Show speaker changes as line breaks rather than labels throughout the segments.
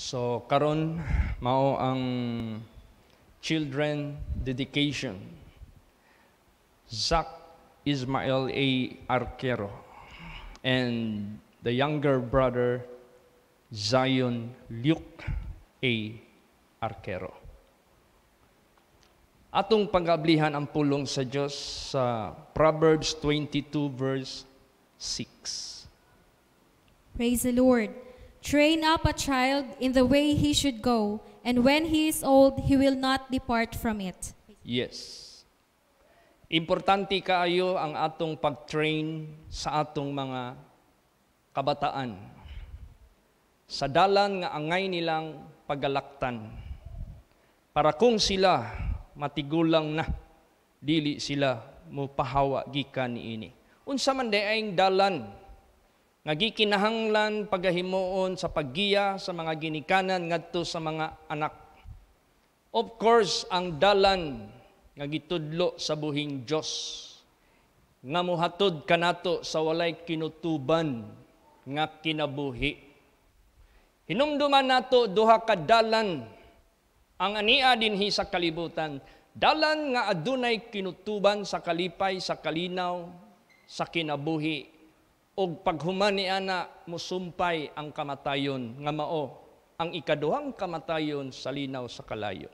So karon mao ang children dedication. Zach Ismael A. Arquero and the younger brother Zion Luke A. Arquero. Atong pagablihan ang pulong sa Dios sa Proverbs 22 verse 6.
Praise the Lord. Train up a child in the way he should go, and when he is old, he will not depart from it.
Yes. Importante kaayo ang atong pag-train sa atong mga kabataan. Sa dalan nga angay nilang pagalaktan. Para kung sila matigulang na, dili sila mopahawa gikan niini. Unsa man daing dalan nga gikinahanglan pagahimuon sa paggiya sa mga ginikanan ngadto sa mga anak. Of course, ang dalan nga gitudlo sa buhing Dios nga mohatod kanato sa walay kinutuban nga kinabuhi. Hinumduman nato duha ka dalan ang ania dinhi sa kalibutan. Dalan nga adunay kinutuban sa kalipay, sa kalinaw, sa kinabuhi. Og paghuman ni ana musumpay ang kamatayon nga mao ang ikaduhang kamatayon sa linaw sa kalayo.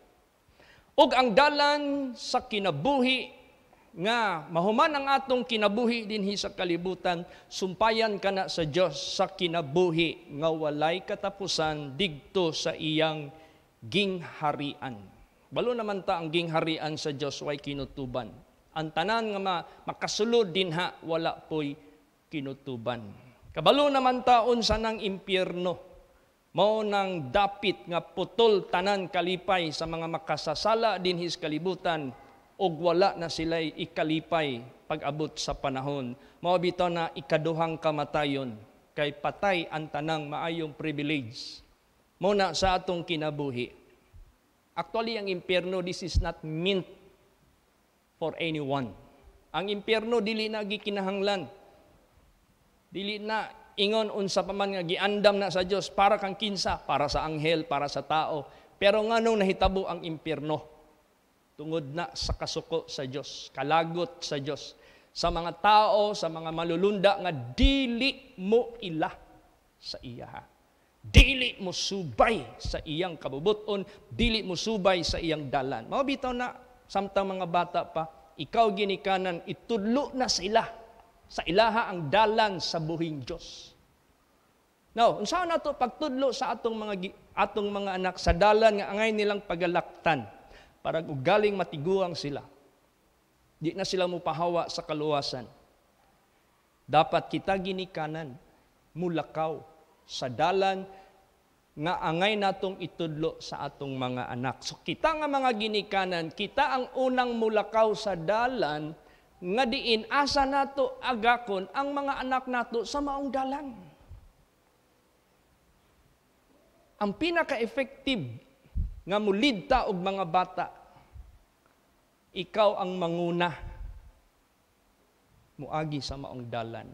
Og ang dalan sa kinabuhi nga mahuman ang atong kinabuhi dinhi sa kalibutan, sumpayan kana sa Dios sa kinabuhi nga walay katapusan digto sa iyang gingharian. Balo naman ta ang gingharian sa Dios way kinutuban. Ang tanan nga makasulod dinha wala poy kinutuban. Kabalo naman taon sa nang impyerno, mao nang dapit nga putol tanan kalipay sa mga makasasala dinhi sa kalibutan ug wala na sila'y ikalipay pag-abot sa panahon. Mao bitaw na ikaduhang kamatayon kay patay ang tanang maayong privilege. Mao na sa atong kinabuhi. Actually ang impyerno, this is not meant for anyone. Ang impyerno dili na gikinahanglan. Dili na ingon unsa pa man nga giandam na sa Dios para kang kinsa, para sa anghel, para sa tao. Pero nganong nahitabo ang impyerno? Tungod na sa kasuko sa Dios, kalagot sa Dios, sa mga tao, sa mga malulunda nga dili mo ila sa iya. Dili mo subay sa iyang kabubuton, dili mo subay sa iyang dalan. Mao bitaw na samtang mga bata pa, ikaw ginikanan itudlo na sila sa ilaha ang dalan sa buhing Dios. Now, unsa na to pagtudlo sa atong mga anak sa dalan nga angay nilang pagalaktan para ugaling matiguang sila. Di na sila mopahawa sa kaluwasan. Dapat kita ginikanan mulakaw sa dalan nga angay natong itudlo sa atong mga anak. So kita nga mga ginikanan, kita ang unang mulakaw sa dalan nga diin asa nato agakon ang mga anak nato sa maong dalan. Ang pinaka-effective nga mulidta og mga bata, ikaw ang manguna muagi sa maong dalan.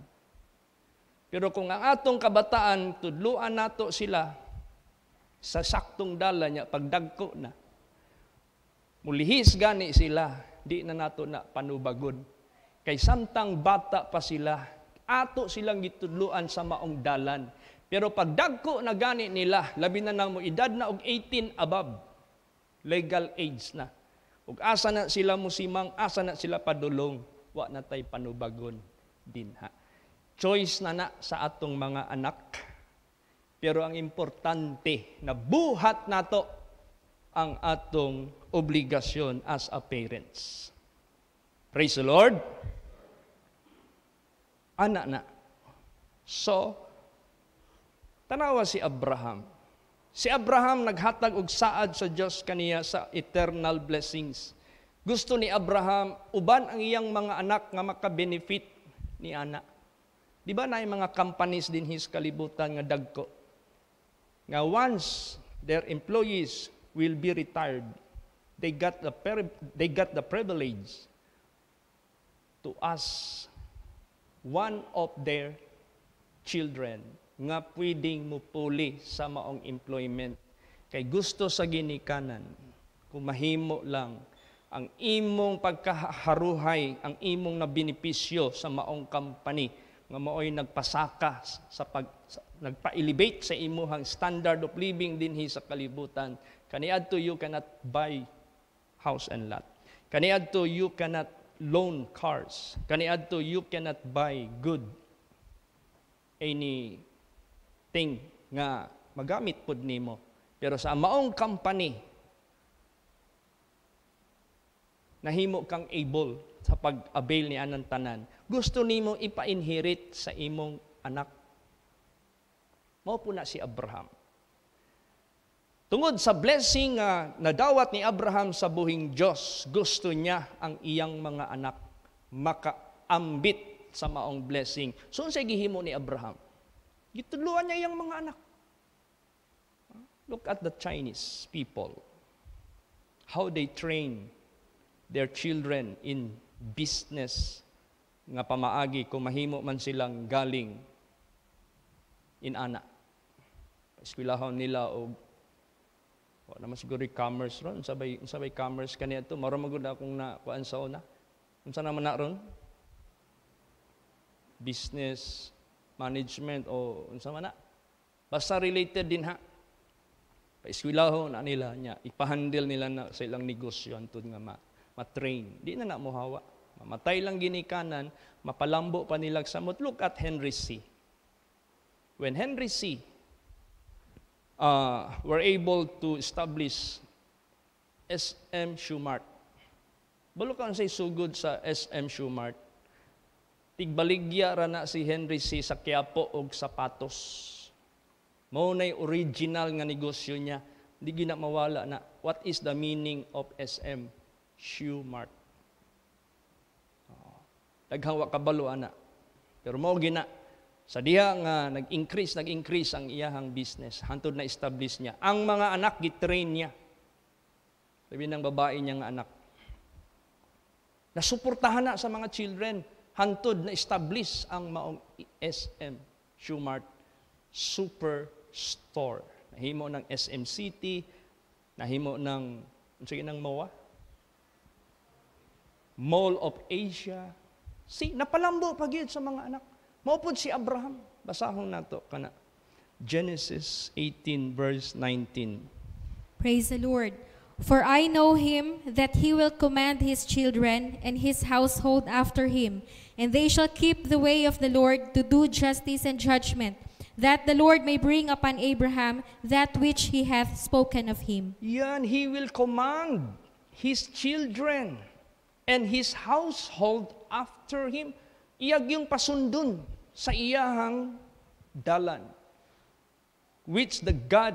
Pero kung ang atong kabataan tudluan nato sila sa saktong dalan nya pagdagko na, mulihis gani sila, di na nato na panubagon. Kay samtang bata pa sila, ato silang gitudluan sa maong dalan. Pero pagdagko na gani nila, labi na nang mo edad na og 18 above, legal age na. Ug asa na sila musimang, asa na sila padulong, wa na tay panubagon dinha. Choice na sa atong mga anak. Pero ang importante na buhat nato ang atong obligasyon as a parents. Praise the Lord. Anak na. So, tanawa si Abraham. Si Abraham naghatag og saad sa Dios kaniya sa eternal blessings. Gusto ni Abraham uban ang iyang mga anak nga maka-benefit ni ana. Di ba na mga companies din his kalibutan nga dagko? Nga once their employees will be retired, they got the privilege to ask one of their children nga pwedeng mupuli sa maong employment Kay gusto sa ginikanan, kung mahimo lang ang imong pagkaharuhay, ang imong na benepisyo sa maong company, nga mao'y nagpasaka nagpa-elevate sa imuhang standard of living dinhi sa kalibutan. Kaniadto you cannot buy house and lot. Kaniadto you cannot loan cars. Kaniadto you cannot buy good anything nga magamit pud nimo. Pero sa maong company, nahimo kang able sa pag-avail ni anang tanan. Gusto nimo ipa-inherit sa imong anak. Mao po na si Abraham. Tungod sa blessing nga nadawat ni Abraham sa buhing Diyos, gusto niya ang iyang mga anak makaambit sa maong blessing. So, unsay gihimo ni Abraham? Gitudluan niya iyang mga anak. Look at the Chinese people. How they train their children in business nga pamaagi kung mahimo man silang galing in ana. Eskwelahon nila og naman siguro commerce ron, sabay commerce kaniya to. Maro magud akong na kuan sa una. Unsa naman na ron? Business management o unsa man na. Basta related din ha. Paeskwelahon na nila nya, ipahandle nila na sa ilang negosyo antud nga ma-train. Di na mohawa. Mamatay lang ginikanan, mapalambo pa nilag samot. Look at Henry C. When Henry C. Were able to establish SM Shoemart. Balo ka say sugod sa SM Shoemart. Tigbaligya ra na si Henry C. sa Quiapo og sapatos. Mao nay original nga negosyo niya. Di gina mawala na. What is the meaning of SM Shoemart? Daghang wa kabalo ana. Pero mao gina sa diha nga nag-increase ang iyahang business. Hantod na establish niya. Ang mga anak gitrain niya. Sabi ng babae niya nga anak. Nasuportahan na sa mga children. Hantod na establish ang maong SM Shoemart Superstore. Nahimo ng SM City, nahimo ng sige ng MOA, Mall of Asia. Napalambo pagyud sa mga anak. Maupod si Abraham. Basahon nato kana Genesis 18 verse 19.
Praise the Lord. For I know him that he will command his children and his household after him, and they shall keep the way of the Lord to do justice and judgment, that the Lord may bring upon Abraham that which he hath spoken of him.
Yan, he will command his children and his household after him. Iyag yung pasundon sa iyahang dalan, which the God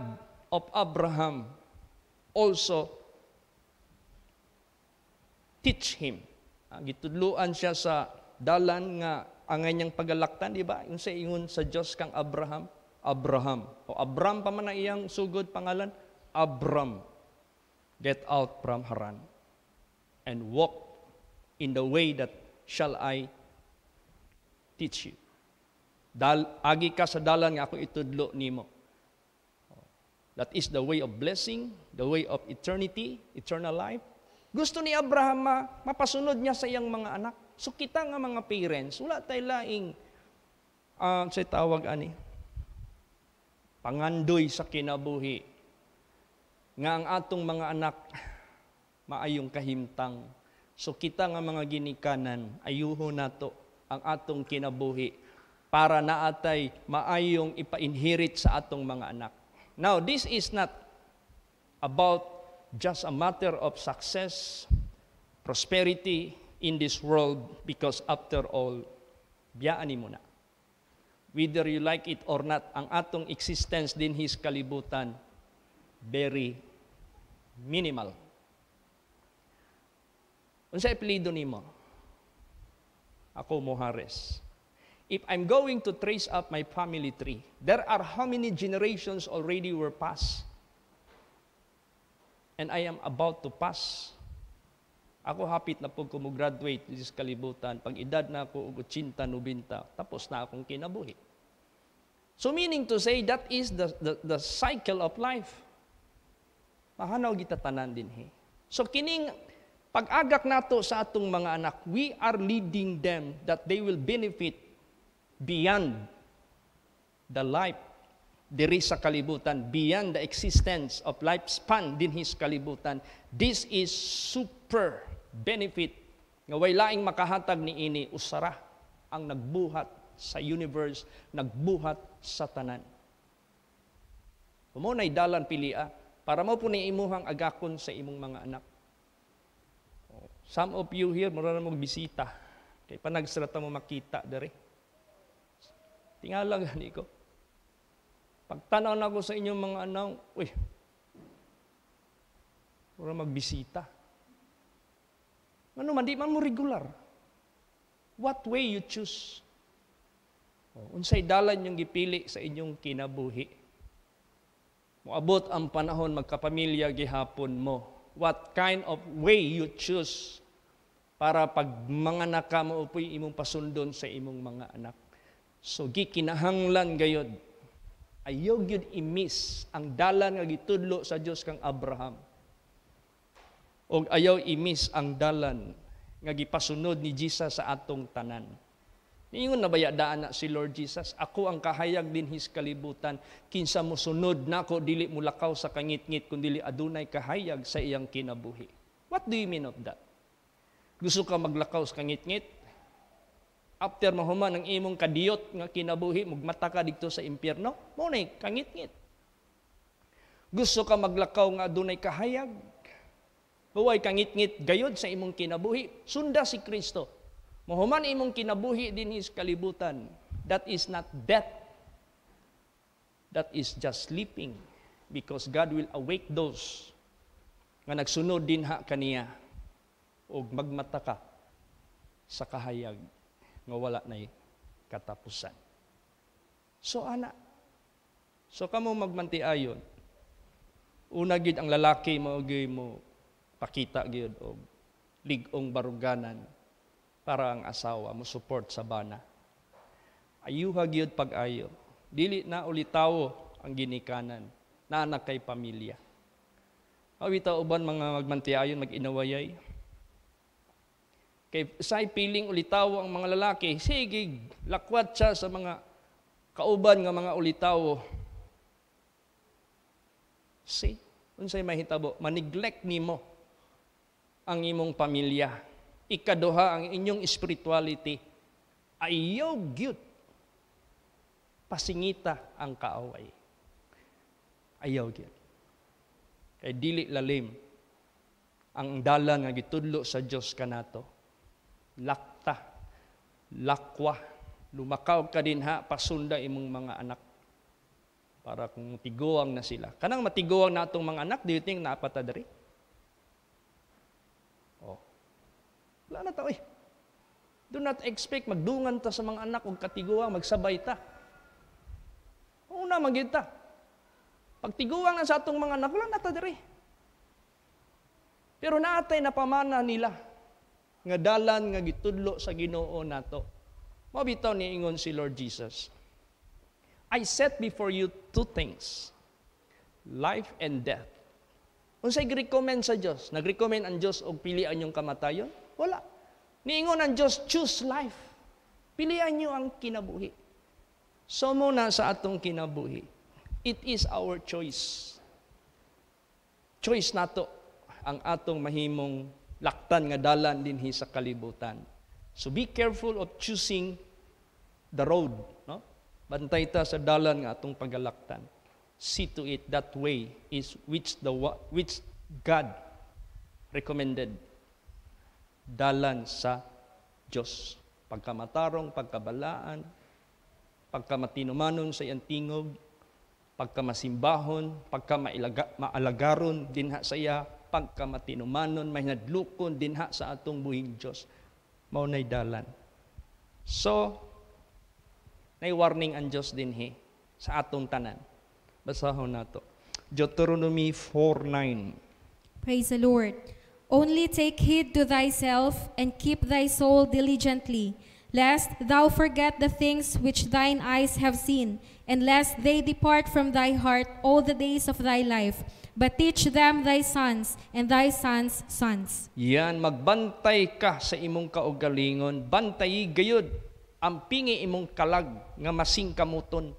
of Abraham also teach him. Gitudluan siya sa dalan nga ang niyang pagalaktan, di ba? Yung sa ingon sa Diyos kang Abraham. O Abram pa man ang iyang sugod pangalan. Abram, get out from Haran and walk in the way that shall I teach you. Agi ka sa dalan nga ako itudlo nimo. That is the way of blessing, the way of eternity, eternal life. Gusto ni Abraham mapasunod niya sa iyang mga anak. So kita nga mga parents, wala tayo laing sa tawag ani pangandoy sa kinabuhi nga ang atong mga anak maayong kahimtang. So kita nga mga ginikanan, ayuho nato ang atong kinabuhi para naatay maayong ipa-inherit sa atong mga anak. Now, this is not about just a matter of success, prosperity in this world, because after all, biyaan mo na. Whether you like it or not, ang atong existence din his kalibutan, very minimal. Unsa apelyido nimo? Ako Mohares. If I'm going to trace up my family tree, there are how many generations already were passed? And I am about to pass. Ako hapit na po graduate sa kalibutan. Pag edad na ako, 80, 90, tapos na akong kinabuhi. So meaning to say, that is the cycle of life. Mahanaw kita tanan dinhi. So kining pag-agak nato sa atong mga anak, we are leading them that they will benefit beyond the life diri sa kalibutan, beyond the existence of lifespan din his kalibutan. This is super benefit nga way laing makahatag ni ini usara ang nagbuhat sa universe, nagbuhat sa tanan. Mo nay dalan pilia para mo po ni imuhang agakon sa imong mga anak. Some of you here mura na magbisita kay panagsrata mo makita dere. Tingala gani ko. Pagtanaw na ko sa inyong mga anak, uy, mura magbisita. Ano man, di man mo regular. What way you choose? Unsay dalan yung gipili sa inyong kinabuhi. Moabot ang panahon magkapamilya gihapon mo. What kind of way you choose para pag mga naka mo upoy imong pasundon sa imong mga anak. So gikinahanglan gayod. Ayaw gyud imis ang dalan nga gitudlo sa Dios kang Abraham. O ayaw imis ang dalan nga gipasunod ni Jesus sa atong tanan. Ingon na bayadaan na si Lord Jesus, ako ang kahayag din his kalibutan, kinsa mo sunod nako dili mo lakaw sa kangit-ngit kundi adunay kahayag sa iyang kinabuhi. What do you mean of that? Gusto ka maglakaw sa kangit-ngit? After mahuman ang imong kadiyot nga kinabuhi, magmata ka dito sa impyerno, mo na kangit-ngit. Gusto ka maglakaw nga adunay kahayag? Huway kangit-ngit gayod sa imong kinabuhi, sunda si Kristo. Mahuman imong kinabuhi din his kalibutan. That is not death. That is just sleeping. Because God will awake those nga nagsunod din ha kaniya o magmata ka sa kahayag nga wala na'y katapusan. So, so kamo magmantiayon. Una gid ang lalaki mo pakita gid og ligong baruganan para ang asawa mo support sa bana. Ayuha gid pag-ayo. Dili na ulitawo ang ginikanan. Naanak kay pamilya. Awita uban mga magmantiayon mag-inawayay. Kay say piling ulitawo ang mga lalaki, sige, lakwat siya sa mga kauban nga mga ulitawo. See, unsay mahitabo, maneglect nimo ang imong pamilya. Ikaduha ang inyong spirituality. Ayaw gyud pasingita ang kaaway. Ayaw gyud. Kay dili lalim ang dalan nga gitudlo sa Dios kanato. Lakta, lakwa, lumakaw ka din ha, pasunda imong mga anak. Para kung tiguang na sila. Kanang matiguang na itong mga anak, do you think naapatadari? Oh. Wala na tao eh. Do not expect magdungan ta sa mga anak kung katiguang, magsabay ta. Una, magid ta. Pag tiguang na sa atong mga anak, wala na tadari. Pero naatay na pamana nila nga dalan nga gitudlo sa Ginoo nato. Mabitaw ni ingon si Lord Jesus. I set before you two things, life and death. Unsay gi-recommend sa Dios? Nag-recommend ang Dios og pilian yung kamatayon? Wala. Niingon ang Dios, choose life. Pilian niyo ang kinabuhi. So muna sa atong kinabuhi, it is our choice. Choice nato ang atong mahimong laktan nga dalan dinhi sa kalibutan. So be careful of choosing the road, no? Bantay ta sa dalan nga atong pagalaktan. See to it that way is which God recommended. Dalan sa Dios. Pagkamatarong, pagkabalaan, pagkamatinumanon sa iyang tingog, pagkamasimbahon, pagkamaalagaron dinha sa iya, pagkamatinumanon, may nadlukon dinha sa atong buhing Dios. Maunay dalan. So, nay warning ang Dios dinhi sa atong tanan. Basahon nato. Deuteronomy 4:9.
Praise the Lord. Only take heed to thyself and keep thy soul diligently, lest thou forget the things which thine eyes have seen, and lest they depart from thy heart all the days of thy life. But teach them thy sons, and thy sons' sons.
Yan, magbantay ka sa imong kaugalingon, bantay gayud ang pingi imong kalag nga masing kamuton.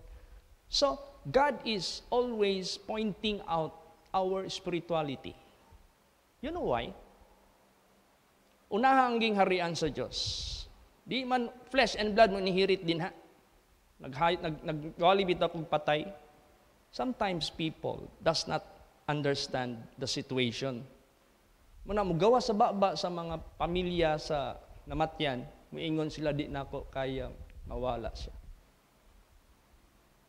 So, God is always pointing out our spirituality. You know why? Unaha ang gingharian sa Diyos. Di man flesh and blood mo nihirit din ha. Nagwalibit akong patay. Sometimes people does not understand the situation. Muna mo gawa sa baba sa mga pamilya sa namatyan, muingon sila di na ako kaya mawala siya.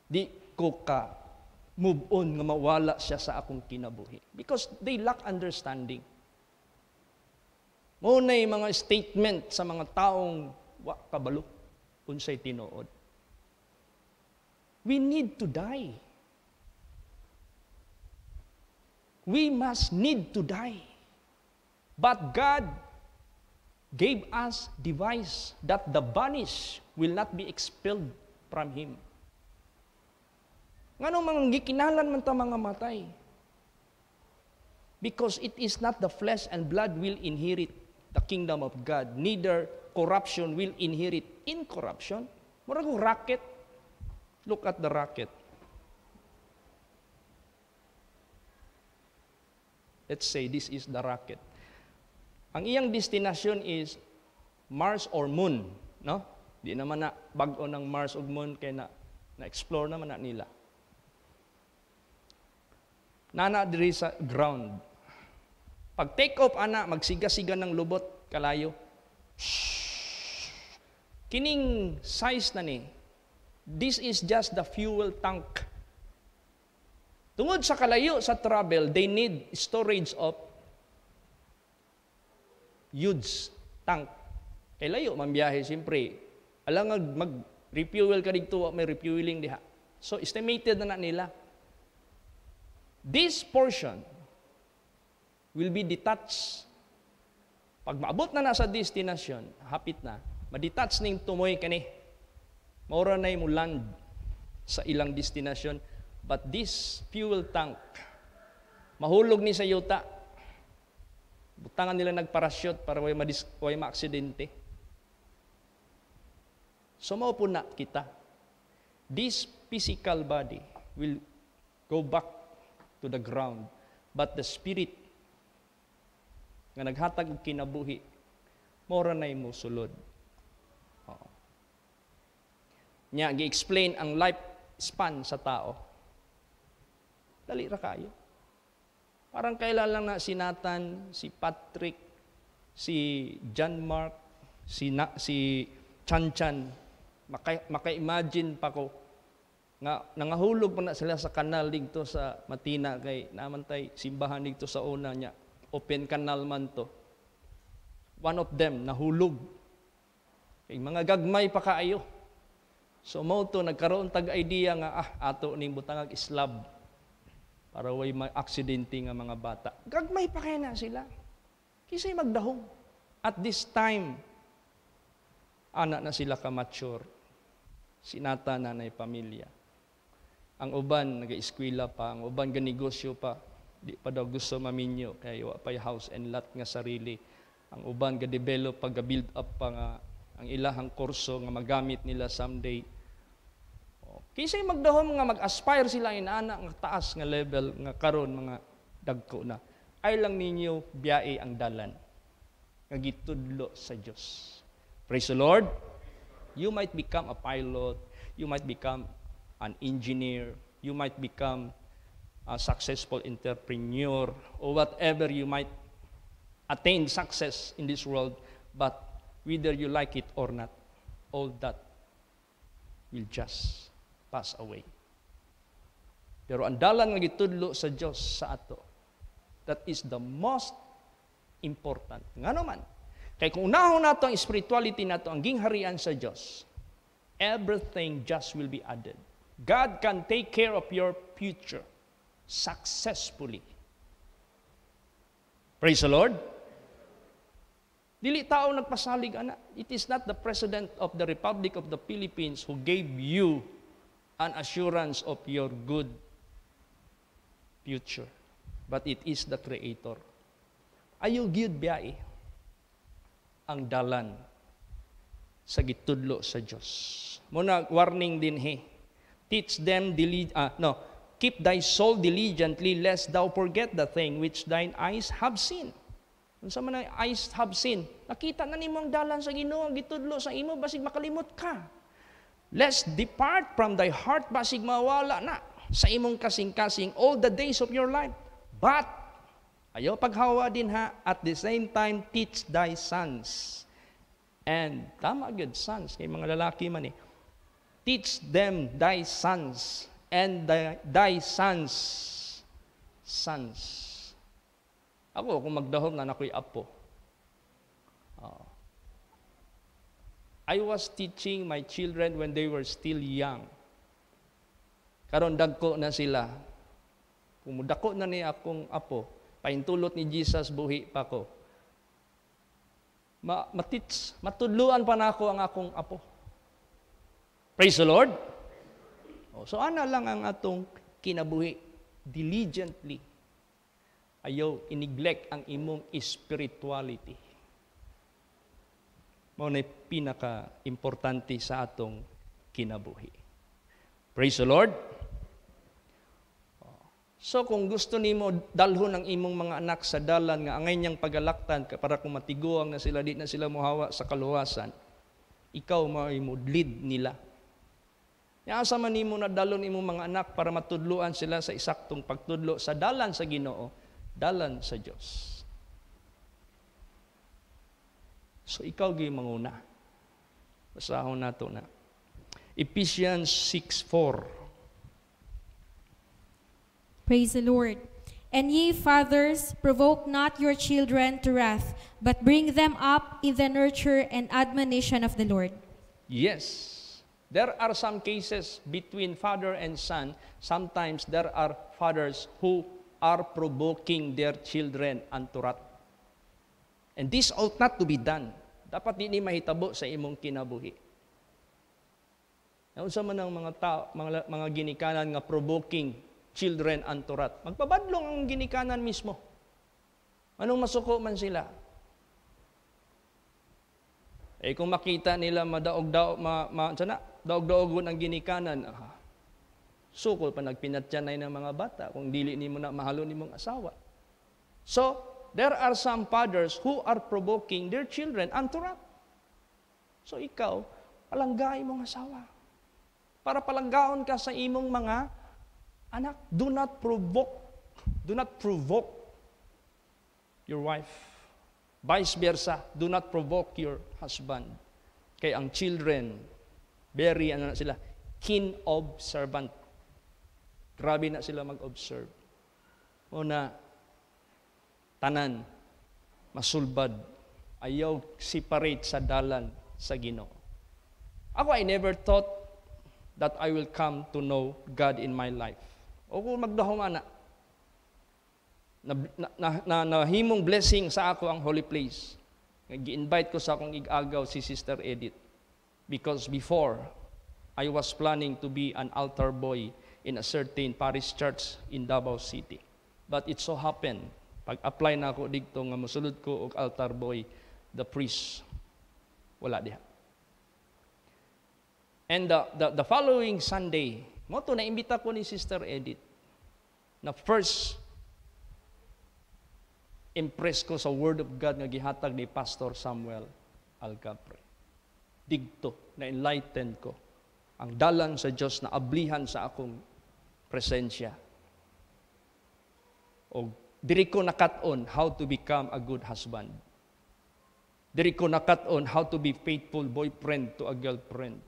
Di ko ka move on nga mawala siya sa akong kinabuhi. Because they lack understanding. Muna yung mga statement sa mga taong wa kabalo unsay tinuod. We need to die. We must need to die. But God gave us device that the banish will not be expelled from Him. Nganong mga gikinalan man ta mga matay? Because it is not the flesh and blood will inherit the kingdom of God, neither corruption will inherit incorruption. Murag rocket. Look at the rocket. Let's say this is the rocket. Ang iyang destination is Mars or Moon, no? Di naman na bag-o ng Mars ug Moon kay na-explore naman na nila. Nana diri sa ground. Pag take off ana magsiga-siga ng lubot kalayo. Kining size na ni. This is just the fuel tank. Tungod sa kalayo sa travel, they need storage of huge tank. Kay layo man biyahe siyempre. Alang mag-refuel ka dito, may refueling diha. So estimated na nila. This portion will be detached. Pag maabot na sa destination, hapit na, ma-detach ning tumoy kani. Maura na mo land sa ilang destination. But this fuel tank, mahulog ni sa yuta. Butangan nila nagparachute para way ma-aksidente. So maupo na kita. This physical body will go back to the ground. But the spirit nga naghatag og kinabuhi, mora na mo sulod. Nya gi-explain ang life span sa tao. Dali ra kayo. Parang kailan lang na si Nathan, si Patrick, si John Mark, si Chan Chan. Maka-imagine pa ko nga nangahulog pa na sila sa kanal dito sa Matina kay namantay simbahan dito sa una niya. Open canal man to. One of them nahulog. Kay mga gagmay pa kaayo. So mo to nagkaroon tag idea nga ato ning butangag islab para way ma-aksidente nga mga bata. Gagmay pa kaya na sila. Kisay magdahong. At this time, anak na sila ka-mature. Sinata nanay pamilya. Ang uban, nag-eskwela pa. Ang uban, ganegosyo pa. Di pa daw gusto maminyo. Kaya wa pa house and lot nga sarili. Ang uban, ga-develop pa, ga-build up pa nga ang ilahang kurso nga magamit nila someday. Kisay magdahom nga mag-aspire sila inaanak nga taas nga level nga karon mga dagko na. Ay lang ninyo biyae ang dalan nga gitudlo sa Dios. Praise the Lord. You might become a pilot, you might become an engineer, you might become a successful entrepreneur or whatever you might attain success in this world, but whether you like it or not, all that will just pass away. Pero ang dalan nga gitudlo sa Dios sa ato, that is the most important. Nga naman, kaya kung unahon nato ang spirituality nato, ang gingharian sa Dios, everything just will be added. God can take care of your future successfully. Praise the Lord. Dili tao nagpasalig, ana. It is not the President of the Republic of the Philippines who gave you an assurance of your good future. But it is the Creator. Ayaw gyud biyae ang dalan sa gitudlo sa Dios. Muna warning din teach them keep thy soul diligently lest thou forget the thing which thine eyes have seen. Unsa man ang eyes have seen? Nakita na nimo ang dalan sa Ginoo, ang gitudlo sa imo basig makalimot ka. Lest depart from thy heart basig mawala na sa imong kasing-kasing all the days of your life. But ayaw paghawa din at the same time teach thy sons. And tama gyud sons kay mga lalaki man teach them thy sons and thy sons. Ako, kung magdahom na ako'y apo. I was teaching my children when they were still young. Karon dagko na sila. Kung dako na ni akong apo, paintulot ni Jesus buhi pa ko. Matudluan pa na ako ang akong apo. Praise the Lord. So ana lang ang atong kinabuhi. Diligently. Ayaw i-neglect ang imong spirituality. Mao na pinaka-importante sa atong kinabuhi. Praise the Lord. So kung gusto nimo dalhon ang imong mga anak sa dalan nga angay niyang pagalaktan para kung matiguang na sila, di na sila mohawa sa kaluwasan, ikaw mo lead nila. Asa man nimo na dalon imong mga anak para matudloan sila sa isaktong pagtudlo sa dalan sa Ginoo, dalan sa Dios. So ikaw gyud manguna. Basahon nato na. Ephesians 6:4.
Praise the Lord. And ye fathers, provoke not your children to wrath, but bring them up in the nurture and admonition of the Lord.
Yes. There are some cases between father and son. Sometimes there are fathers who are provoking their children unto wrath. And this ought not to be done. Dapat di mahitabo sa imong kinabuhi. Unsa man ang mga ginikanan nga provoking children unto wrath. Magpabadlong ang ginikanan mismo. Anong masuko man sila? Kung makita nila daog-daogon ang ginikanan, sukol pa nagpinatyanay ng mga bata kung dili nimo na mahalo nimong asawa. So, there are some fathers who are provoking their children unto wrath. So, ikaw, palanggay mong asawa. Para palanggaon ka sa imong mga anak. Do not provoke your wife. Vice versa, do not provoke your husband. Kay ang children, very sila, keen observant. Grabe na sila mag-observe. Una, tanan, masulbad, ayaw separate sa dalan sa Ginoo. Ako, I never thought that I will come to know God in my life. O kung magdahom ana, nahimong blessing sa ako ang holy place. Gi-invite ko sa akong igagaw si Sister Edith. Because before, I was planning to be an altar boy in a certain parish church in Davao City. But it so happened, pag-apply na ako dito nga mosulod ko og altar boy, the priest, wala diha. And the following Sunday, mo to naimbita ko ni Sister Edith na first impress ko sa Word of God nga gihatag ni Pastor Samuel Alcapre. Digto, na-enlighten ko ang dalan sa Diyos na ablihan sa akong presensya. O diri ko nakat-on how to become a good husband. Diri ko nakat-on how to be faithful boyfriend to a girlfriend.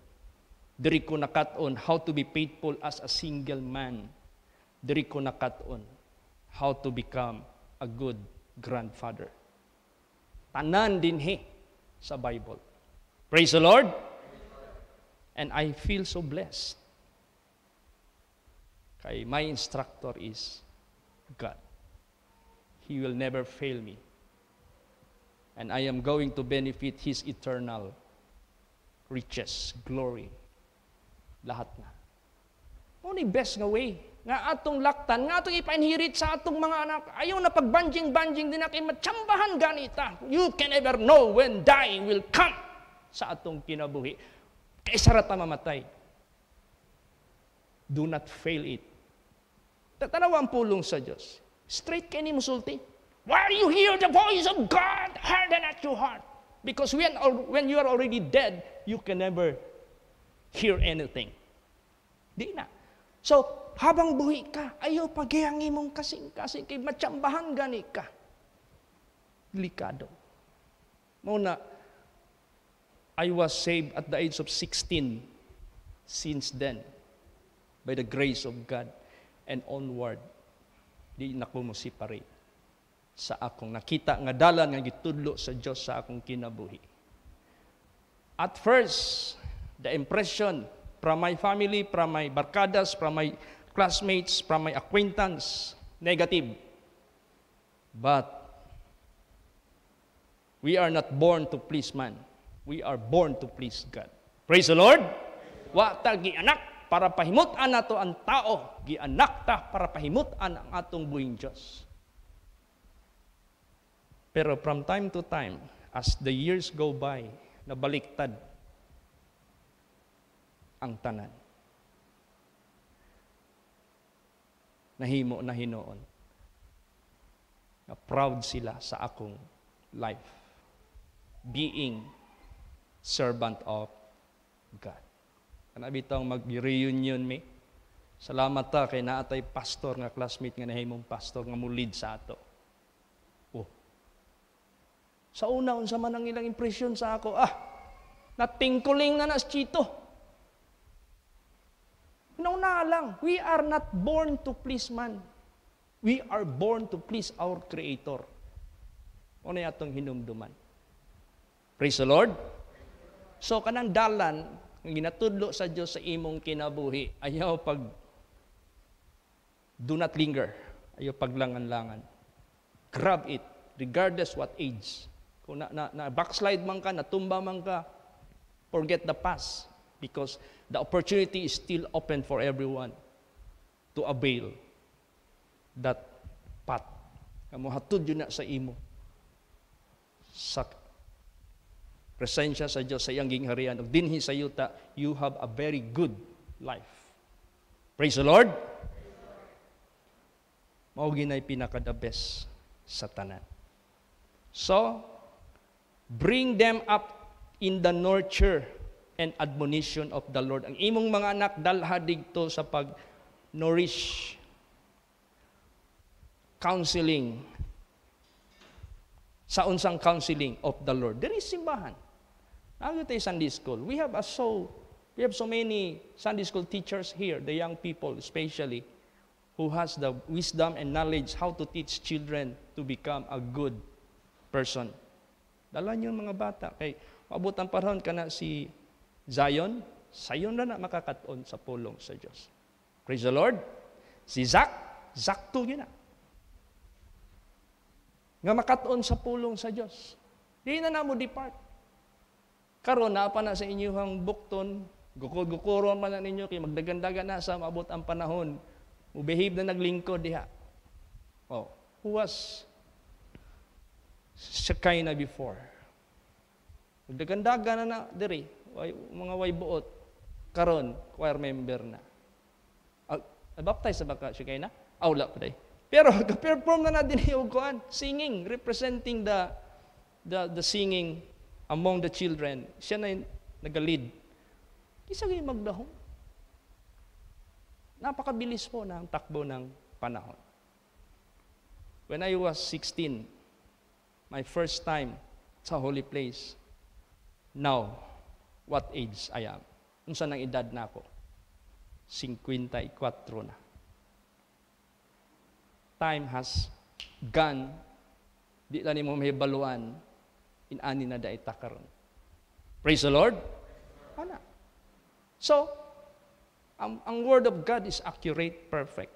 Diri ko nakat-on how to be faithful as a single man. Diri ko nakat-on how to become a good grandfather. Tanan dinhi sa Bible. Praise the Lord. And I feel so blessed. Kay my instructor is God. He will never fail me. And I am going to benefit His eternal riches, glory. Lahat na. Muna best nga way. Nga atong laktan, nga atong ipainhirit sa atong mga anak. Ayaw na pagbanjing-banjing din na kayo matsambahan ganita. You can never know when dying will come sa atong kinabuhi. Kaysa rata mamatay. Do not fail it. Tatanaw ang pulong sa Diyos. Straight kayo ni musulti. While you hear the voice of God, harden at your heart. Because when you are already dead, you can never hear anything. Di na. So, habang buhi ka, ayaw paghihangi mong kasing-kasing, kay matsambahan gani ka. Delikado. Muna, I was saved at the age of 16. Since then, by the grace of God, and onward, di na ko mo separate sa akong nakita nga dalan nga gitudlo sa Diyos sa akong kinabuhi. At first, the impression from my family, from my barkadas, from my classmates, from my acquaintance, negative. But we are not born to please man. We are born to please God. Praise the Lord! Wa ta gianak para pahimutan nato ang tao, gianak ta para pahimutan ang atong buhing Diyos. Pero from time to time, as the years go by, nabaliktad ang tanan. Nahimo na hinoon. Na proud sila sa akong life. Being servant of God. Kanabi itong mag-reunion me. Salamat ta kay naatay pastor nga classmate nga nahimong pastor nga mulid sa ato. Oh. Sa una, unsa man ang ilang impresyon sa ako, natingkuling na nas chito. Nauna lang, we are not born to please man. We are born to please our Creator. Ano yung atong hinumduman? Praise the Lord. So, kanang dalan, ang ginatudlo sa Diyos sa imong kinabuhi, ayaw pag do not linger. Ayaw paglangan-langan. Grab it, regardless what age. Kung na backslide man ka, natumba man ka, forget the past. Because the opportunity is still open for everyone to avail that path. Kamu hatod yun na sa imo. Sa presensya sa Diyos sa iyang gingharian. Ug dinhi sa yuta, you have a very good life. Praise the Lord. Mao ginay pinaka the best sa tanan. So, bring them up in the nurture and admonition of the Lord. Ang imong mga anak dalha digto sa pag-nourish, counseling, sa unsang counseling of the Lord. There is simbahan. Ang tayo Sunday school. We have so many Sunday school teachers here, the young people especially, who has the wisdom and knowledge how to teach children to become a good person. Dala niyo mga bata. Kay maabot ang panahon ka na si Zion, sayon na makakaton sa pulong sa Diyos. Praise the Lord. Si Zach to yun na. Nga makatoon sa pulong sa Diyos. Di na mo depart. Karon na pa na sa inyong bukton, gukod-gukuron man na ninyo, kay magdagandagan na sa maabot ang panahon, mubehave na naglingkod diha. Oh, who was Shekinah before? Magdagandagan na diri, mga way buot, karon choir member na. Baptize sa baka Shekinah? Wala pa day. Pero perform na din yung singing, representing the singing among the children. Siya na yung nag-lead. Isa kayo magdahong. Napakabilis po ng takbo ng panahon. When I was 16, my first time sa holy place, now, what age I am? Unsa nang edad na ako? 54 na. Time has gone. Di na mo mahibaluan. Inani na dahi takaron. Praise the Lord. Ana. So, ang word of God is accurate, perfect.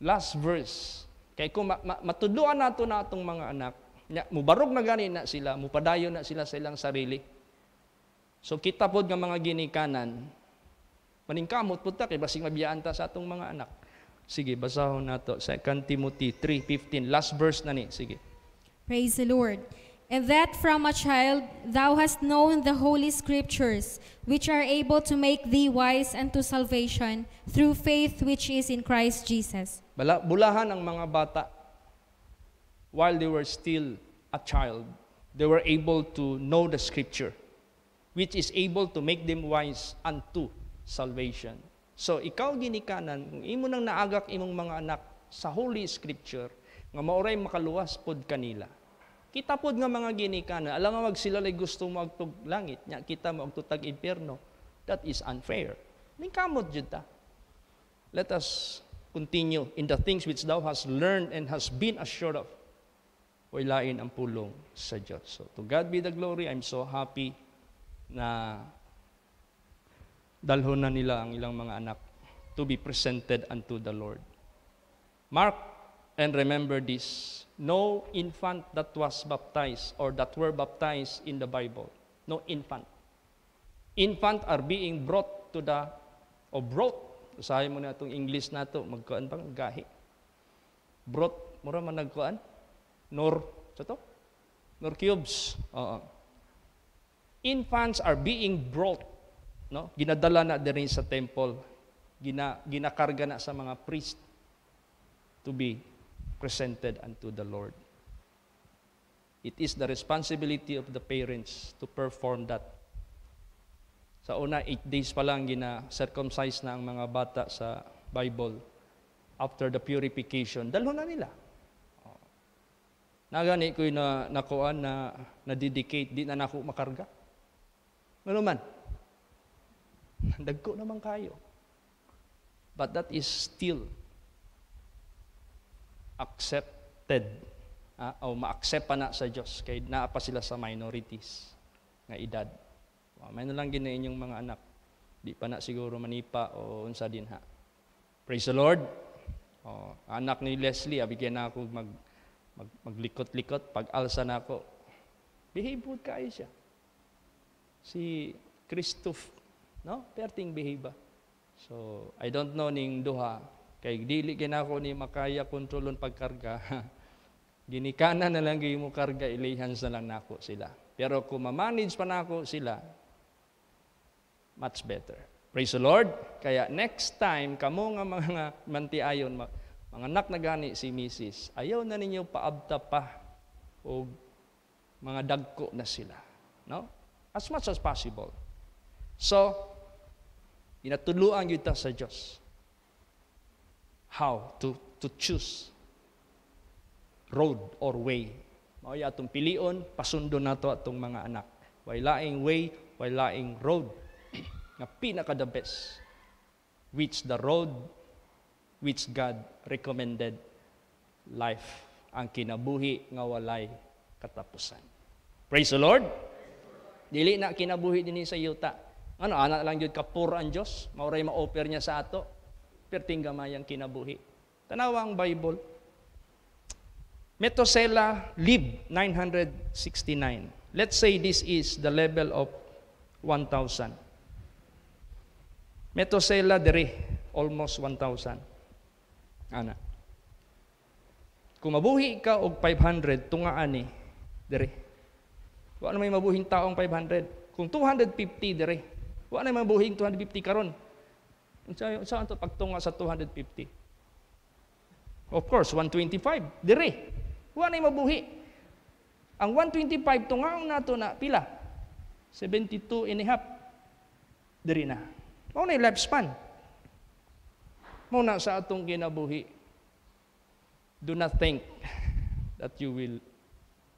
Last verse. Kaya kung matudloan nato na atong mga anak, Mubarog na gani na sila, mupadayon na sila sa ilang sarili. So kita pod nga mga ginikanan, maningkamot po ta, kay basing mabiyaan ta sa atong mga anak. Sige, basahon nato. 2 Timothy 3:15. Last verse na ni. Sige.
Praise the Lord. And that from a child thou hast known the holy scriptures, which are able to make thee wise unto salvation through faith which is in Christ Jesus.
Bulahan ang mga bata, while they were still a child, they were able to know the scripture, which is able to make them wise unto salvation. So ikaw ginikanan, kung imo nang naagak imong mga anak sa holy scripture, nga maoray makaluwas pod kanila. Kita pod nga mga ginikanan, alam nga magsilalay gusto mo agtog langit, nya kita mo agtutag impierno. That is unfair. Ningkamot jud ta. Let us continue in the things which thou hast learned and hast been assured of. Wailain ang pulong sa Diyos. So to God be the glory. I'm so happy na dalhon na nila ang ilang mga anak to be presented unto the Lord. Mark and remember this. No infant that was baptized or that were baptized in the Bible. No infant. Infant are being brought to the, or brought, usahay mo na itong English na ito, magkuhan bang gahi. Brought, mura man nagkuhan? Nor, sa to? Nor cubes. Infants are being brought, no? Ginadala na din sa temple. Ginakarga na sa mga priest to be presented unto the Lord. It is the responsibility of the parents to perform that. Sa una, 8 days pa lang gina-circumcise na ang mga bata sa Bible. After the purification, dalho na nila. Nagani ko'y nakuan na na-dedicate, di na nako makarga. Ano man? Dagko naman kayo. But that is still accepted o ma-accept pa na sa Diyos kay naa pa sila sa minorities nga edad. May na lang gina inyong mga anak. Di pa na siguro manipa o unsa din ha. Praise the Lord. Anak ni Leslie, abigyan na ako maglikot-likot. Pag-alsa na ako, behave good kayo siya. Si Christoph, no? Perting behave ba? So, I don't know ning duha. Kay dili ginako ni makaya kontrolon pagkarga. Ginikanan na lang gyud mo karga, ilihans na lang nako sila. Pero kung ma-manage pa nako sila, much better. Praise the Lord. Kaya next time kamo nga mga mantiayon, mga anak na gani si Mrs., ayaw na ninyo paabta pa o mga dagko na sila, no? As much as possible. So, inatuluan gyud ta sa Dios how to choose road or way. Mao ya atong pilion, pasundo nato atong mga anak. Way laing way, way laing road nga pinaka the best, which the road which God recommended, life ang kinabuhi nga walay katapusan. Praise the Lord. Dili na kinabuhi dinhi sa yuta. Ano ana lang jud kapur ang Dios, mauray ma-offer niya sa ato. Perting gamayang kinabuhi. Tanawa ang Bible. Methuselah lived 969. Let's say this is the level of 1,000. Methuselah dere almost 1,000. Ana. Kung mabuhi ka og 500 tungaan ni dere. Wa na may mabuhing taong 500. Kung 250 dere. Wa na may mabuhing 250 karon. Saan ito pagtunga sa 250? Of course, 125. Dire. Huwag na mabuhi. Ang 125, tungaong nato na pila? 72 and a half. Dire na. Mau na yung lifespan. Mau na sa atong kinabuhi. Do not think that you will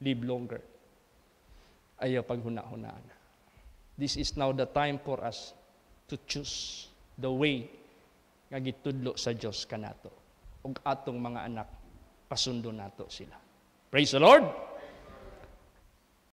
live longer. Ayaw paghuna-hunaan. This is now the time for us to choose the way nga gitudlo sa Dios kanato ug atong mga anak pasundo nato sila. Praise the Lord.